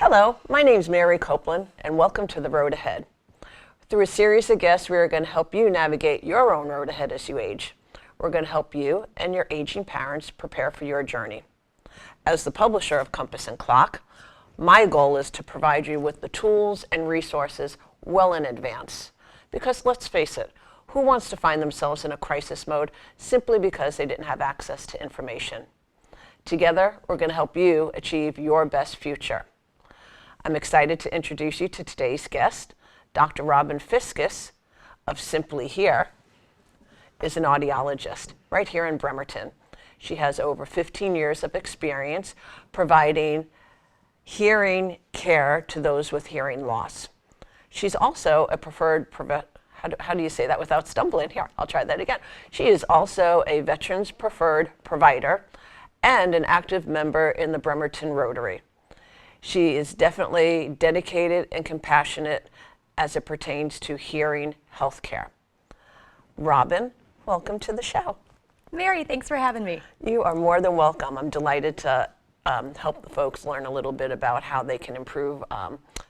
Hello, my name's Mary Copeland, and welcome to The Road Ahead. Through a series of guests, we are going to help you navigate your own road ahead as you age. We're going to help you and your aging parents prepare for your journey. As the publisher of Compass and Clock, my goal is to provide you with the tools and resources well in advance. Because let's face it, who wants to find themselves in a crisis mode simply because they didn't have access to information? Together, we're going to help you achieve your best future. I'm excited to introduce you to today's guest. Dr. Robin Fiscus of Simply Hear is an audiologist right here in Bremerton. She has over 15 years of experience providing hearing care to those with hearing loss. She's also a preferred, how do you say that without stumbling? Here, I'll try that again. She is also a veterans preferred provider and an active member in the Bremerton Rotary. She is definitely dedicated and compassionate as it pertains to hearing healthcare. Robin, welcome to the show. Mary, thanks for having me. You are more than welcome. I'm delighted to help the folks learn a little bit about how they can improve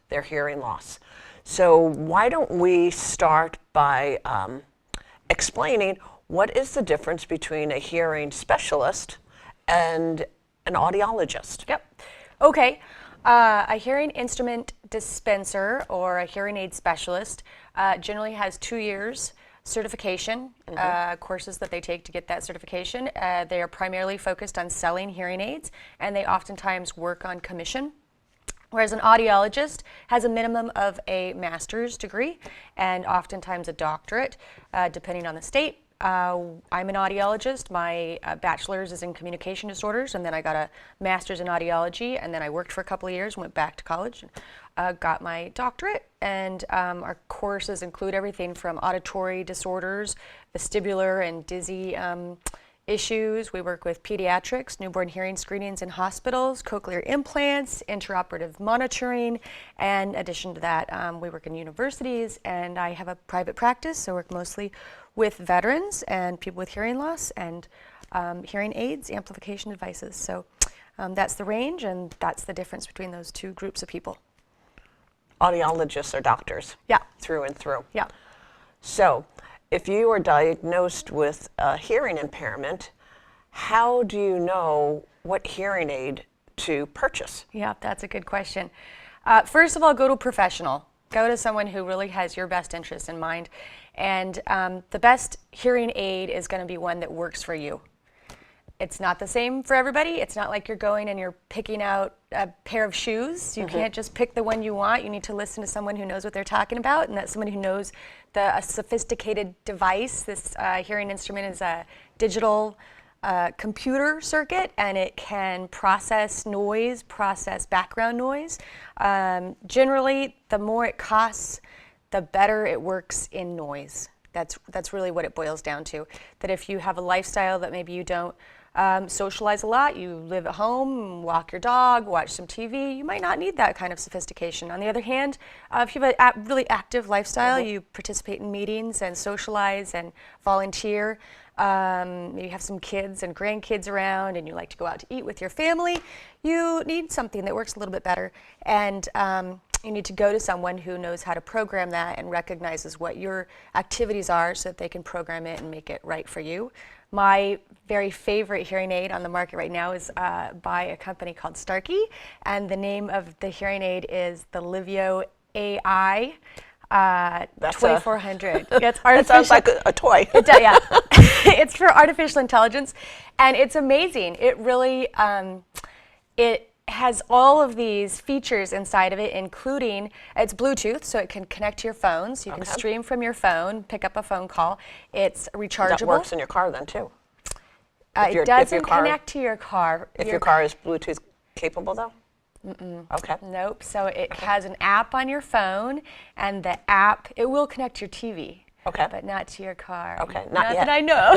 their hearing loss. So why don't we start by explaining what is the difference between a hearing specialist and an audiologist? Yep. Okay. A hearing instrument dispenser or a hearing aid specialist generally has 2 years certification, courses that they take to get that certification. They are primarily focused on selling hearing aids, and they oftentimes work on commission. Whereas an audiologist has a minimum of a master's degree and oftentimes a doctorate, depending on the state. I'm an audiologist. My bachelor's is in communication disorders, and then I got a master's in audiology, and then I worked for a couple of years, went back to college, and got my doctorate. And our courses include everything from auditory disorders, vestibular and dizzy issues. We work with pediatrics, newborn hearing screenings in hospitals, cochlear implants, interoperative monitoring, and in addition to that, we work in universities, and I have a private practice, so I work mostly with veterans and people with hearing loss and hearing aids, amplification devices. So that's the range, and that's the difference between those two groups of people. Audiologists are doctors. Yeah. Through and through. Yeah. So if you are diagnosed with a hearing impairment, how do you know what hearing aid to purchase? Yeah, that's a good question. First of all, go to a professional. Go to someone who really has your best interests in mind. And the best hearing aid is going to be one that works for you. It's not the same for everybody. It's not like you're going and you're picking out a pair of shoes. You can't just pick the one you want. You need to listen to someone who knows what they're talking about, and that's someone who knows a sophisticated device. This hearing instrument is a digital computer circuit, and it can process noise, process background noise. Generally, the more it costs, the better it works in noise. That's really what it boils down to. That if you have a lifestyle that maybe you don't socialize a lot, you live at home, walk your dog, watch some TV, you might not need that kind of sophistication. On the other hand, if you have a really active lifestyle, you participate in meetings and socialize and volunteer, maybe have some kids and grandkids around, and you like to go out to eat with your family, you need something that works a little bit better. And you need to go to someone who knows how to program that and recognizes what your activities are so that they can program it and make it right for you. My very favorite hearing aid on the market right now is by a company called Starkey, and the name of the hearing aid is the Livio AI 2400. It's artificial. That sounds like a toy. It does, yeah. It's for artificial intelligence, and it's amazing. It really, it has all of these features inside of it, including it's Bluetooth, so it can connect to your phone, so you can stream from your phone, pick up a phone call. It's rechargeable. That works in your car then too. It doesn't connect to your car. If your car is Bluetooth capable though? Okay. Nope. So it has an app on your phone, and the app, it will connect to your TV. Okay. But not to your car. Okay, not yet. That I know.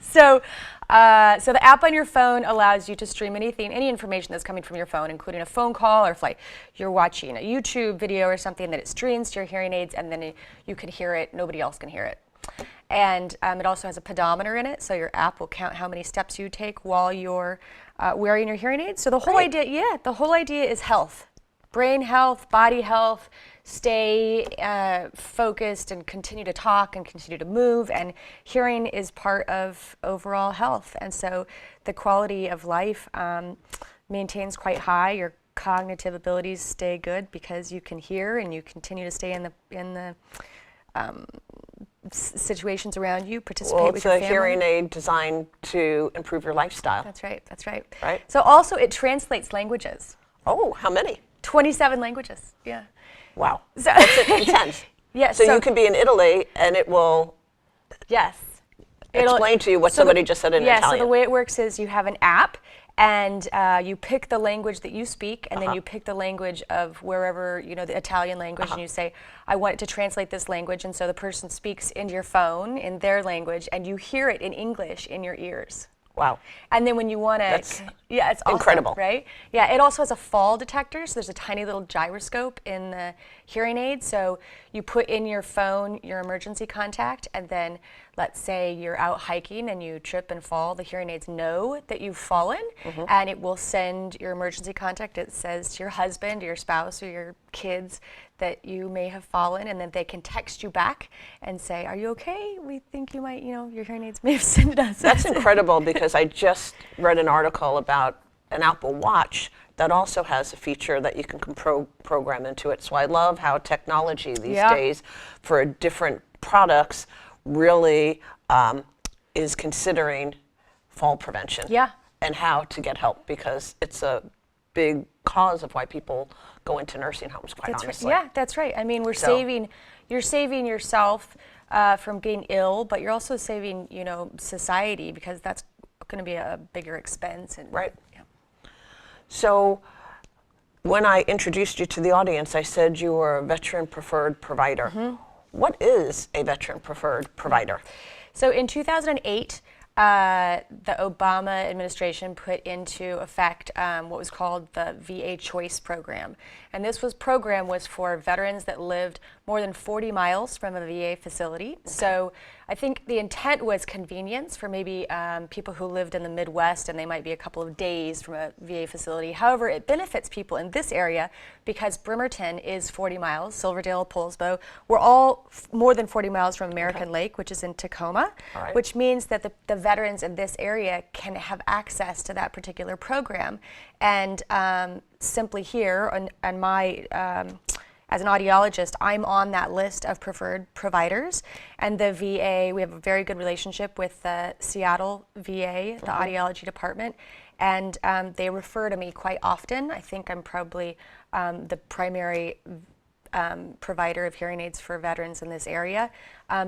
So the app on your phone allows you to stream anything, any information that's coming from your phone, including a phone call, or if like you're watching a YouTube video or something, that it streams to your hearing aids, and then you can hear it, nobody else can hear it. And it also has a pedometer in it, so your app will count how many steps you take while you're wearing your hearing aids. So the whole idea, the whole idea is health. brain health, body health, stay focused and continue to talk and continue to move. And hearing is part of overall health. And so the quality of life maintains quite high. Your cognitive abilities stay good because you can hear and you continue to stay in the situations around you, participate with your family. It's a hearing aid designed to improve your lifestyle. That's right, that's right. Right. So also it translates languages. Oh, how many? 27 languages, yeah. Wow, So that's intense. Yeah, so you can be in Italy and it will explain to you what somebody just said in Italian. Yeah, so the way it works is you have an app and you pick the language that you speak, and then you pick the language of wherever, the Italian language, and you say, I want it to translate this language, and so the person speaks into your phone in their language, and you hear it in English in your ears. Wow. And then when you want to, it's awesome, incredible, right? Yeah, it also has a fall detector, so there's a tiny little gyroscope in the hearing aid. So you put in your phone your emergency contact, and then let's say you're out hiking and you trip and fall, the hearing aids know that you've fallen, and it will send your emergency contact. It says to your husband or your spouse or your kids that you may have fallen, and then they can text you back and say, are you okay? We think you might, your hearing aids may have sent us. That's incredible, because I just read an article about an Apple Watch that also has a feature that you can program into it. So I love how technology these days for different products really is considering fall prevention and how to get help, because it's a big cause of why people go into nursing homes, quite honestly. Yeah, that's right. I mean, you're saving yourself from getting ill, but you're also saving, society, because that's going to be a bigger expense. Right. Yeah. So when I introduced you to the audience, I said you were a veteran preferred provider. What is a veteran preferred provider? So in 2008, the Obama administration put into effect what was called the VA Choice Program. And this program was for veterans that lived more than 40 miles from a VA facility. So I think the intent was convenience for maybe people who lived in the Midwest, and they might be a couple of days from a VA facility. However, it benefits people in this area because Bremerton is 40 miles, Silverdale, Poulsbo. We're all more than 40 miles from American Lake, which is in Tacoma, which means that the veterans in this area can have access to that particular program. And Simply Hear, and my as an audiologist, I'm on that list of preferred providers. And the VA, we have a very good relationship with the Seattle VA, the audiology department, and they refer to me quite often. I think I'm probably the primary provider of hearing aids for veterans in this area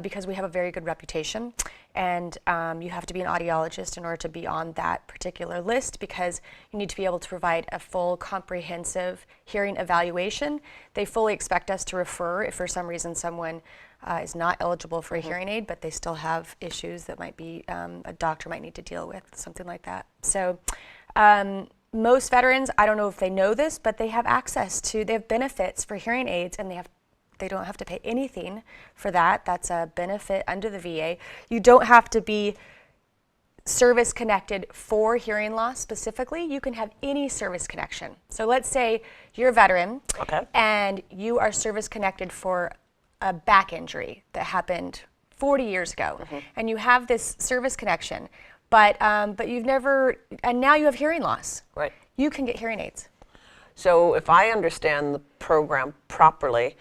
because we have a very good reputation. And you have to be an audiologist in order to be on that particular list, because you need to be able to provide a full comprehensive hearing evaluation. They fully expect us to refer if for some reason someone is not eligible for a hearing aid, but they still have issues that might be a doctor might need to deal with, something like that. So most veterans, I don't know if they know this, but they have they have benefits for hearing aids, and they don't have to pay anything for that. That's a benefit under the VA. You don't have to be service connected for hearing loss specifically. You can have any service connection. So let's say you're a veteran and you are service connected for a back injury that happened 40 years ago, and you have this service connection, but you've never, and now you have hearing loss. Right. You can get hearing aids. So if I understand the program properly,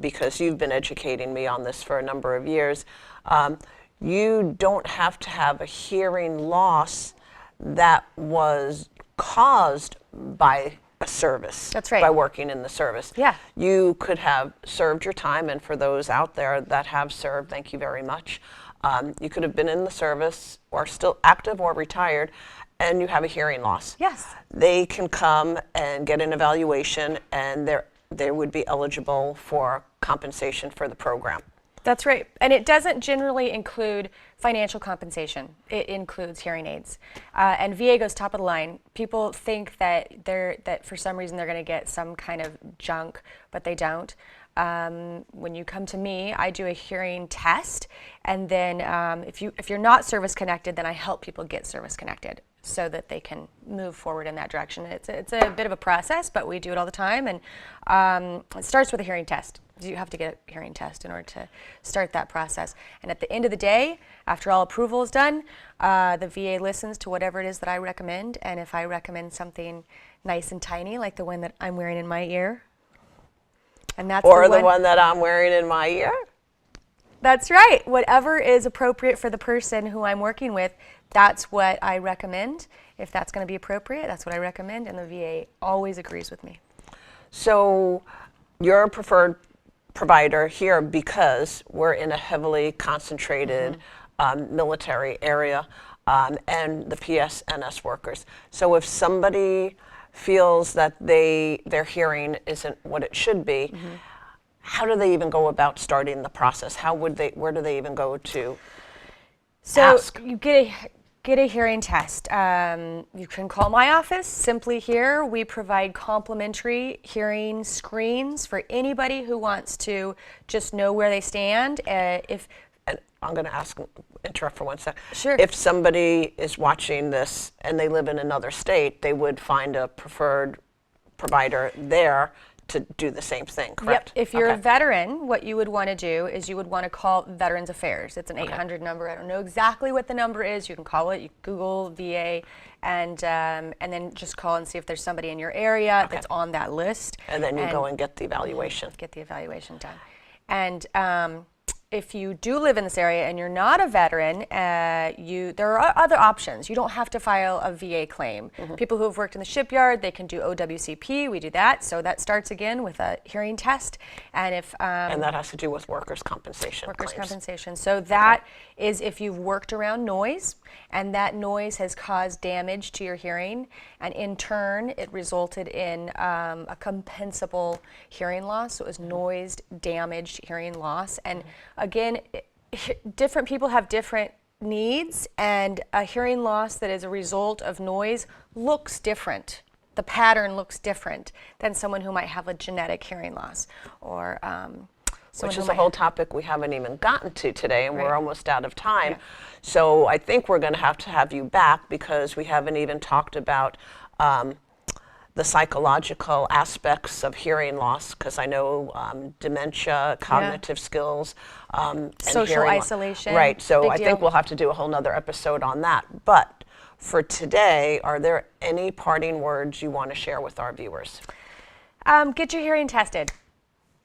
because you've been educating me on this for a number of years, you don't have to have a hearing loss that was caused by a service. That's right. By working in the service. Yeah. You could have served your time, and for those out there that have served, thank you very much. You could have been in the service or still active or retired, and you have a hearing loss. Yes. They can come and get an evaluation, and they would be eligible for compensation for the program. That's right. And it doesn't generally include financial compensation. It includes hearing aids. And VA goes top of the line. People think that for some reason they're going to get some kind of junk, but they don't. When you come to me, I do a hearing test, and then if you're not service connected, then I help people get service connected. so that they can move forward in that direction. It's a bit of a process, but we do it all the time, and it starts with a hearing test. You have to get a hearing test in order to start that process. And at the end of the day, after all approval is done, the VA listens to whatever it is that I recommend, and if I recommend something nice and tiny, like the one that I'm wearing in my ear, and that's the one that I'm wearing in my ear? That's right. Whatever is appropriate for the person who I'm working with, that's what I recommend. If that's going to be appropriate, that's what I recommend, and the VA always agrees with me. So you're a preferred provider here because we're in a heavily concentrated military area and the PSNS workers. So if somebody feels that their hearing isn't what it should be, how do they even go about starting the process? Where do they even go to ask? You get a hearing test. You can call my office, Simply Hear. We provide complimentary hearing screens for anybody who wants to just know where they stand. And I'm going to interrupt for 1 sec. Sure. If somebody is watching this and they live in another state, they would find a preferred provider there to do the same thing, correct? Yep. If you're a veteran, what you would want to do is you would want to call Veterans Affairs. It's an 800 number. I don't know exactly what the number is. You can call it. You Google VA, and then just call and see if there's somebody in your area that's on that list. And then you go and get the evaluation. Get the evaluation done. And if you do live in this area and you're not a veteran, there are other options. You don't have to file a VA claim. People who have worked in the shipyard, they can do OWCP. We do that. So that starts again with a hearing test. And and that has to do with workers' compensation. Workers' compensation. So that is if you've worked around noise and that noise has caused damage to your hearing, and in turn it resulted in a compensable hearing loss. So it was noise damaged hearing loss. And again, different people have different needs, and a hearing loss that is a result of noise looks different. The pattern looks different than someone who might have a genetic hearing loss, or which is a whole topic we haven't even gotten to today, and we're almost out of time. So I think we're going to have you back, because we haven't even talked about the psychological aspects of hearing loss, because I know dementia, cognitive skills, and social isolation. Right, so I deal. think we'll have to do a whole nother episode on that. But for today, are there any parting words you want to share with our viewers? Get your hearing tested.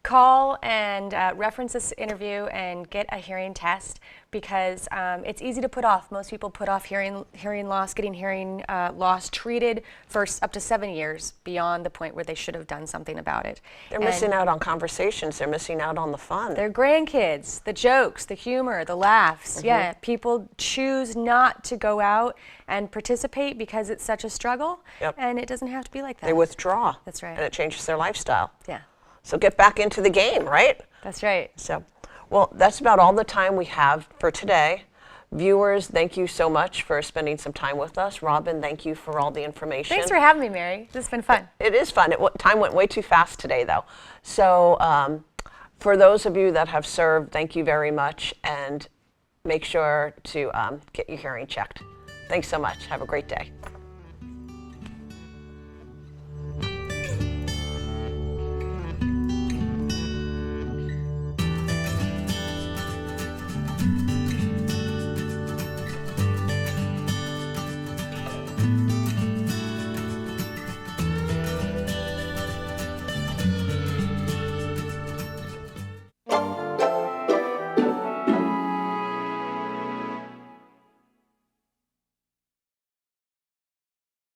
Call and reference this interview and get a hearing test, because it's easy to put off. Most people put off hearing loss, getting hearing loss treated for up to 7 years, beyond the point where they should have done something about it. They're missing out on conversations. They're missing out on the fun. Their grandkids, the jokes, the humor, the laughs. Yeah, people choose not to go out and participate because it's such a struggle, and it doesn't have to be like that. They withdraw. That's right. And it changes their lifestyle. Yeah. So get back into the game, right? That's right. So, well, that's about all the time we have for today. Viewers, thank you so much for spending some time with us. Robin, thank you for all the information. Thanks for having me, Mary. This has been fun. It is fun. Time went way too fast today, though. So for those of you that have served, thank you very much, and make sure to get your hearing checked. Thanks so much. Have a great day.